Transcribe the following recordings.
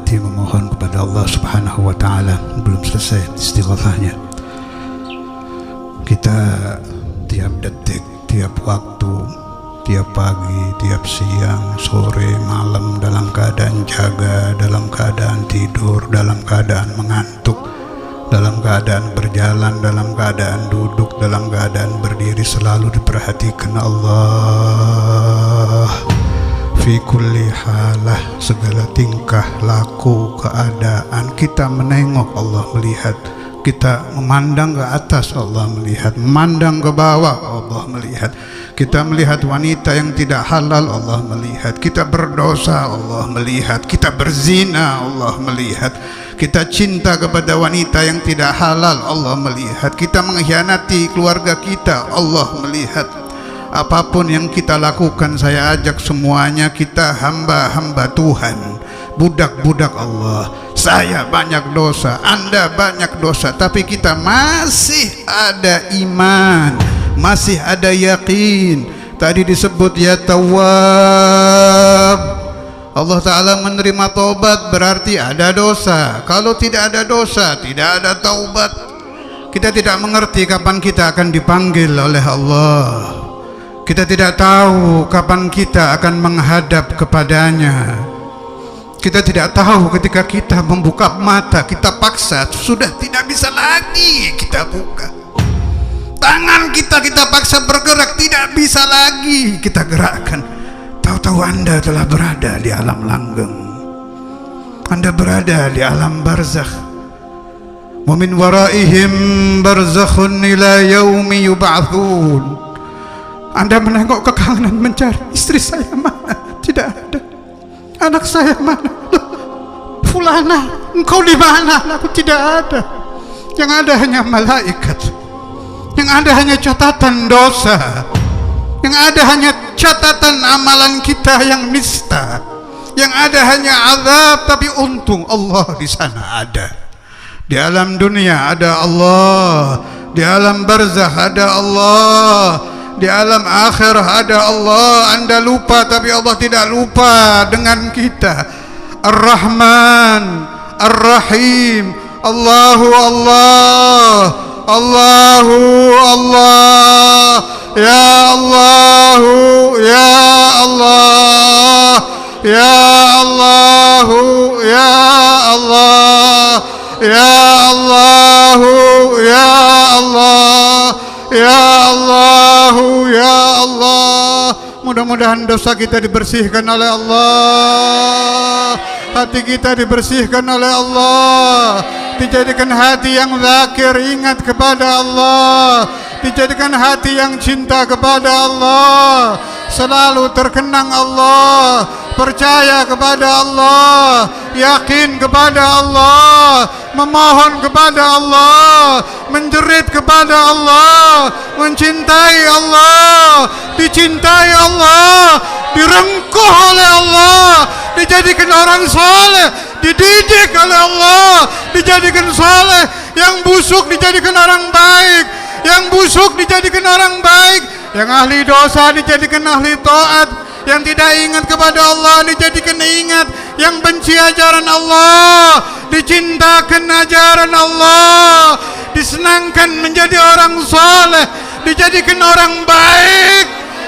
berhenti memohon kepada Allah Subhanahu wa Ta'ala. Belum selesai istighatsahnya. Kita tiap detik, tiap waktu, tiap pagi, tiap siang, sore, malam dalam keadaan jaga, dalam keadaan tidur, dalam keadaan mengantuk, dalam keadaan berjalan, dalam keadaan duduk, dalam keadaan berdiri, selalu diperhatikan Allah. Fi kulli halah, segala tingkah, laku, keadaan kita menengok, Allah melihat. Kita memandang ke atas, Allah melihat. Memandang ke bawah, Allah melihat. Kita melihat wanita yang tidak halal, Allah melihat. Kita berdosa, Allah melihat. Kita berzina, Allah melihat. Kita cinta kepada wanita yang tidak halal, Allah melihat. Kita mengkhianati keluarga kita, Allah melihat. Apapun yang kita lakukan, saya ajak semuanya kita hamba-hamba Tuhan, budak-budak Allah. Saya banyak dosa, Anda banyak dosa, tapi kita masih ada iman, masih ada yakin. Tadi disebut ya Tawwab. Allah Ta'ala menerima taubat, berarti ada dosa. Kalau tidak ada dosa, tidak ada taubat. Kita tidak mengerti kapan kita akan dipanggil oleh Allah. Kita tidak tahu kapan kita akan menghadap kepadanya. Kita tidak tahu ketika kita membuka mata, kita paksa, sudah tidak bisa lagi kita buka. Tangan kita paksa bergerak, tidak bisa lagi kita gerakkan. Tahu-tahu Anda telah berada di alam langgeng. Anda berada di alam barzakh. Wa min waraihim barzakhun ila yaumi yub'atsun. Anda menengok ke kanan mencari istri saya mana, tidak ada. Anak saya mana? Fulana, engkau di mana? Aku tidak ada. Yang ada hanya malaikat. Yang ada hanya catatan dosa. Yang ada hanya catatan amalan kita yang nista. Yang ada hanya azab, tapi untung Allah di sana ada. Di alam dunia ada Allah. Di alam barzakh ada Allah. Di alam akhirah ada Allah. Anda lupa, tapi Allah tidak lupa dengan kita. Ar-Rahman, Ar-Rahim, Allahu Allah, Allahu Allah, ya Allahu, ya Allah, ya Allahu, ya Allah, ya Allahu, ya Allah, ya Allahu, ya Allah. Mudah-mudahan dosa kita dibersihkan oleh Allah, hati kita dibersihkan oleh Allah, dijadikan hati yang zakir, ingat kepada Allah, dijadikan hati yang cinta kepada Allah, selalu terkenang Allah, percaya kepada Allah, yakin kepada Allah, memohon kepada Allah, menjerit kepada Allah, mencintai Allah, dicintai Allah, direngkuh oleh Allah, dijadikan orang saleh, dididik oleh Allah, dijadikan saleh. Yang busuk dijadikan orang baik, yang busuk dijadikan orang baik, yang ahli dosa dijadikan ahli taat, yang tidak ingat kepada Allah dijadikan ingat, yang benci ajaran Allah dicintakan ajaran Allah, disenangkan menjadi orang saleh, dijadikan orang baik,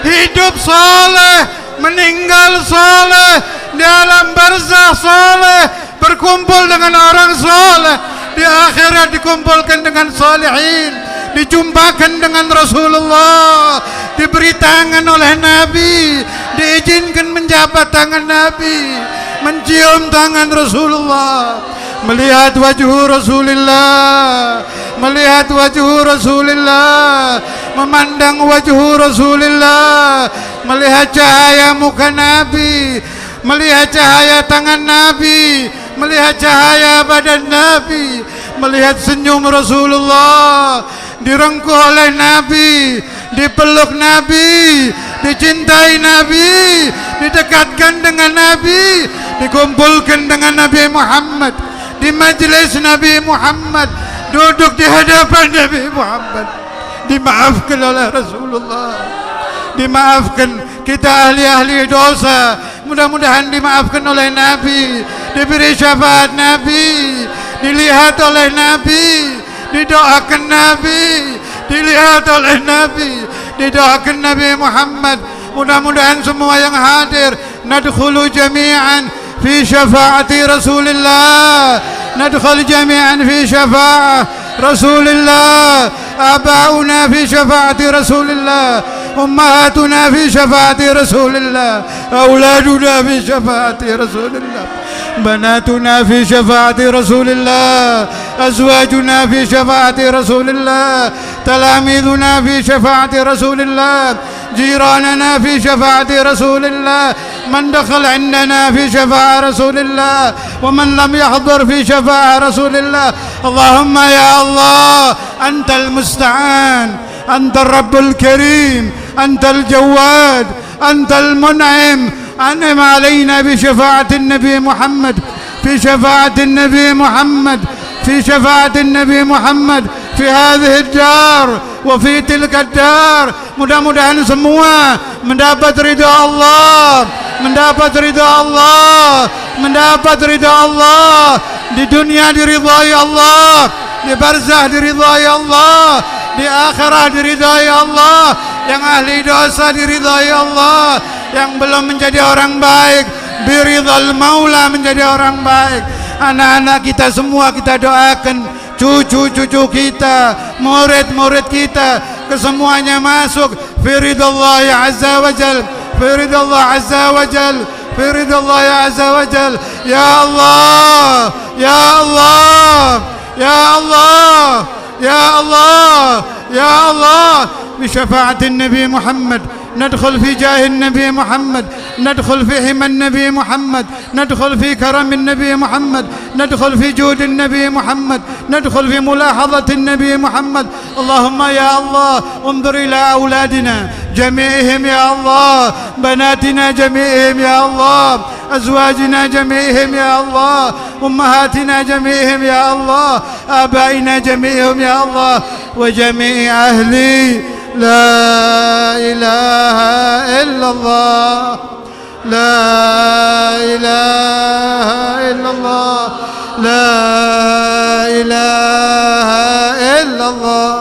hidup saleh, meninggal saleh, di alam barzakh saleh, berkumpul dengan orang saleh, di akhirat dikumpulkan dengan salihin, dijumpakan dengan Rasulullah, diberi tangan oleh Nabi, diizinkan menjabat tangan Nabi, mencium tangan Rasulullah, melihat wajah Rasulullah, melihat wajah Rasulullah, memandang wajah Rasulullah, melihat cahaya muka Nabi, melihat cahaya tangan Nabi, melihat cahaya badan Nabi, melihat senyum Rasulullah, direngkuh oleh Nabi, dipeluk Nabi, dicintai Nabi, didekatkan dengan Nabi, dikumpulkan dengan Nabi Muhammad, di majelis Nabi Muhammad, duduk di hadapan Nabi Muhammad, dimaafkan oleh Rasulullah, dimaafkan. Kita ahli-ahli dosa, mudah-mudahan dimaafkan oleh Nabi, diberi syafaat Nabi, dilihat oleh Nabi, didoakan Nabi, dilihat oleh Nabi, didoakan Nabi Muhammad. Mudah-mudahan semua yang hadir nadkhulu jami'an fi syafaati Rasulillah, nadkhul jami'an fi syafaat Rasulillah, abauna fi syafaati Rasulillah, ummahatuna fi syafaati Rasulillah, auladuna fi syafaati Rasulillah, بناتنا في شفاعة رسول الله، أزواجنا في شفاعة رسول الله، تلاميذنا في شفاعة رسول الله، جيراننا في شفاعة رسول الله، من دخل عندنا في شفاعة رسول الله، ومن لم يحضر في شفاعة رسول الله. اللهم يا الله أنت المستعان، أنت الرب الكريم، أنت الجواد، أنت المنعم. أنعم علينا بشفاعة النبي محمد، في شفاعة النبي محمد، في شفاعة النبي محمد في هذه الدار وفي تلك الدار. Mudah-mudahan semua mendapat ridha Allah, mendapat ridha Allah, mendapat ridha Allah. Di dunia diridhai Allah, di barzah diridhai Allah, di akhirat diridhai Allah. Yang ahli dosa diridhai Allah, yang belum menjadi orang baik biridhal maula menjadi orang baik. Anak-anak kita semua kita doakan, cucu-cucu kita, murid-murid kita, kesemuanya masuk firidallah ya azza wa jal, firidallah azza wa jal, firidallah ya azza wa jal. Ya Allah, ya Allah, ya Allah, ya Allah, ya Allah. بشفاعة النبي محمد ندخل في جاه النبي محمد، ندخل في حمى النبي محمد، ندخل في كرم النبي محمد، ندخل في جود النبي محمد، ندخل في ملاحظة النبي محمد. اللهم يا الله انظر إلى أولادنا جميعهم يا الله، بناتنا جميعهم يا الله، أزواجنا جميعهم يا الله، أمهاتنا جميعهم يا الله، آبائنا جميعهم يا الله، وجميع أهلي لا إله إلا الله، لا إله إلا الله، لا إله إلا الله،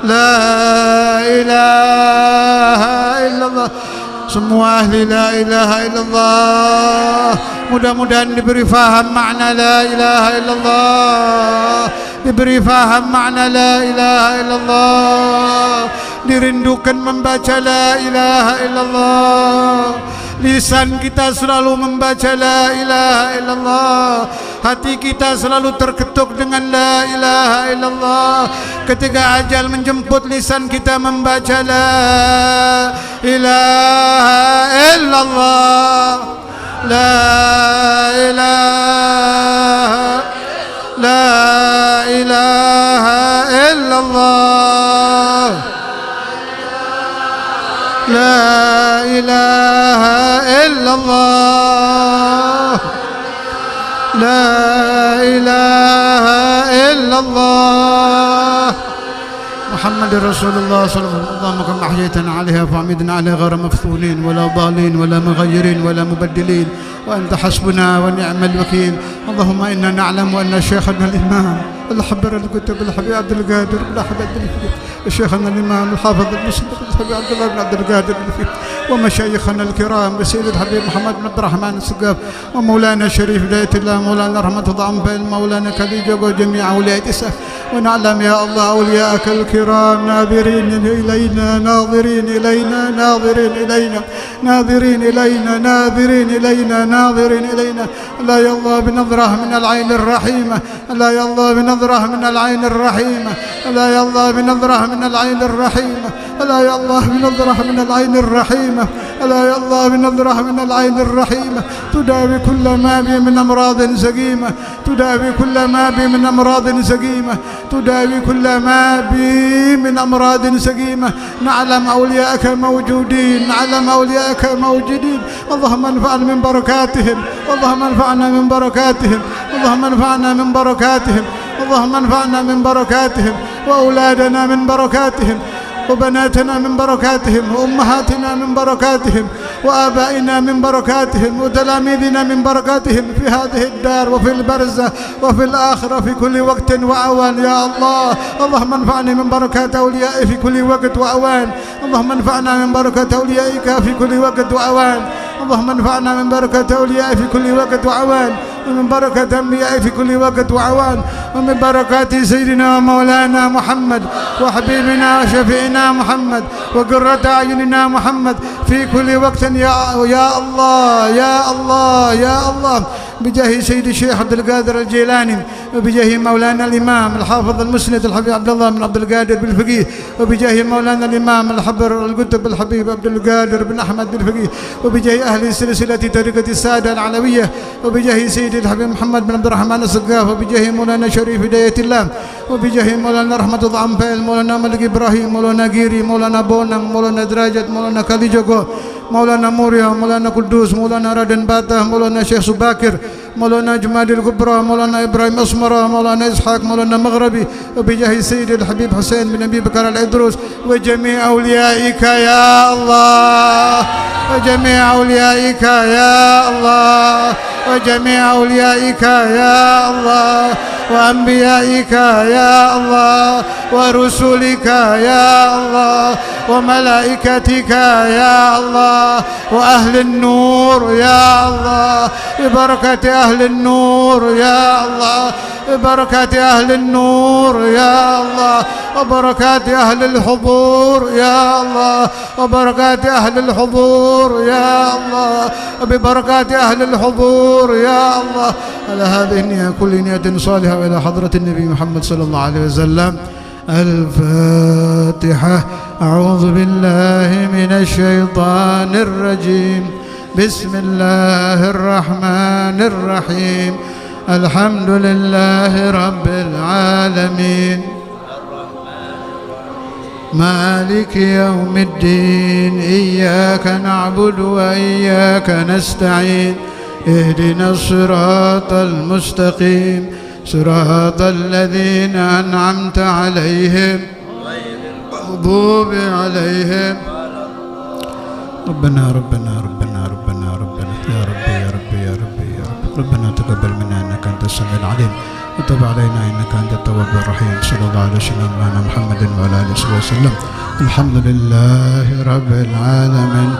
لا إله إلا الله. Semua ahli la ilaha illallah mudah-mudahan diberi faham makna la ilaha illallah, diberi faham makna la ilaha illallah, dirindukan membaca la ilaha illallah. Lisan kita selalu membaca la ilaha illallah, hati kita selalu terketuk dengan la ilaha illallah. Ketika ajal menjemput lisan kita membaca la ilaha illallah, la ilaha, la ilaha illallah, la ilaha illallah, la ilaha illallah. محمد رسول الله صلى الله عليه وسلم. اللهم كما أحييتنا عليها فأمدنا عليها غير مفتونين ولا ضالين ولا مغيرين ولا مبدلين، وأنت حسبنا ونعم الوكيل. اللهم إنا نعلم أن شيخنا الإمام الحبر الكتب الحبيب عبد القادر بن أحمد الفقيه، شيخنا الإمام الحافظ المسلم الحبيب عبد الله بن عبد القادر الفقيه، ومشايخنا الكرام بسيد الحبيب محمد بن عبد الرحمن السقاف، ومولانا شريف ولاية الله مولانا رحمة ضعم مولانا خليجة وجميع ولاية السف. ونعلم يا الله أولياءك الكرام ناظرين إلينا، ناظرين إلينا، ناظرين إلينا، ناظرين إلينا، ناظرين إلينا، ناظرين إلينا. لا يا الله بنظرة من العين الرحيمة، لا يا الله بنظرة من العين الرحيمة، لا يا الله بنظرة من العين الرحيمة، لا يا الله بنظرة من العين الرحيمة، لا يا الله بنظرة من العين الرحيمة. تداوي كل ما بي من أمراض سقيمة، تداوي كل ما بي من أمراض سقيمة، تداوي كل ما بي من أمراض سقيمة. نعلم أولياءك موجودين، نعلم أولياءك موجودين. اللهم انفعنا من بركاتهم، اللهم انفعنا من بركاتهم، اللهم انفعنا من بركاتهم، اللهم انفعنا من بركاتهم، وأولادنا من بركاتهم، وبناتنا من بركاتهم، وأمهاتنا من بركاتهم، وآبائنا من بركاتهم وتلاميذنا من بركاتهم في هذه الدار وفي البرزة وفي الآخرة في كل وقت وأوان يا الله. اللهم انفعني من بركات أوليائي في كل وقت وأوان. اللهم انفعنا من بركة أوليائك في كل وقت وأوان. اللهم انفعنا من بركة أوليائي في كل وقت وأوان، ومن بركة أنبيائي في كل وقت وأوان، ومن بركات سيدنا ومولانا محمد وحبيبنا وشفيعنا محمد وقرة أعيننا محمد في كل وقت يا الله يا الله يا الله، بجاه سيد الشيخ عبد القادر الجيلاني، وبجاه مولانا الإمام الحافظ المسند الحبيب عبد الله بن عبد القادر بالفقيه، وبجاه مولانا الإمام الحبر القطب الحبيب عبد القادر بن أحمد بالفقيه، وبجاه أهل سلسلة طريقة السادة العلوية، وبجاه سيد الحبيب محمد بن عبد الرحمن السقاف، وبجاه مولانا شريف هداية الله، وبجاه مولانا رحمة الضعنفيل، مولانا ملك إبراهيم، مولانا قيري، مولانا بونم، مولانا دراجة، مولانا كاليجوغو، مولانا موريا، مولانا قدوس، مولانا رادن باته، مولانا شيخ سباكر، مولانا جمادي الكبرى، مولانا إبراهيم أسمرة، مولانا إسحاق، مولانا مغربي، وبجاه سيد الحبيب حسين بن أبي بكر العدروس، وجميع أوليائك يا الله، وجميع أوليائك يا الله، وجميع أوليائك يا الله، وأنبيائك يا الله، ورسلك يا الله، وملائكتك يا الله، وأهل النور يا الله، ببركة أهل النور يا الله، ببركة أهل النور يا الله، وبركات أهل الحضور يا الله، وبركات أهل الحضور يا الله، وببركات أهل الحضور يا الله، على هذه النية كل نية صالحة وإلى حضرة النبي محمد صلى الله عليه وسلم. الفاتحة. أعوذ بالله من الشيطان الرجيم. بسم الله الرحمن الرحيم. الحمد لله رب العالمين، مالك يوم الدين، إياك نعبد وإياك نستعين، اهدنا الصراط المستقيم، صراط الذين أنعمت عليهم غير المغضوب عليهم. ربنا ربنا ربنا ربنا ربنا يا ربي يا ربي يا ربي يا رب، ربنا تقبل منا إنك أنت السميع العليم، وتب علينا إنك أنت التواب الرحيم. صلى الله على سيدنا محمد وعلى آله وصحبه وسلم. الحمد لله رب العالمين.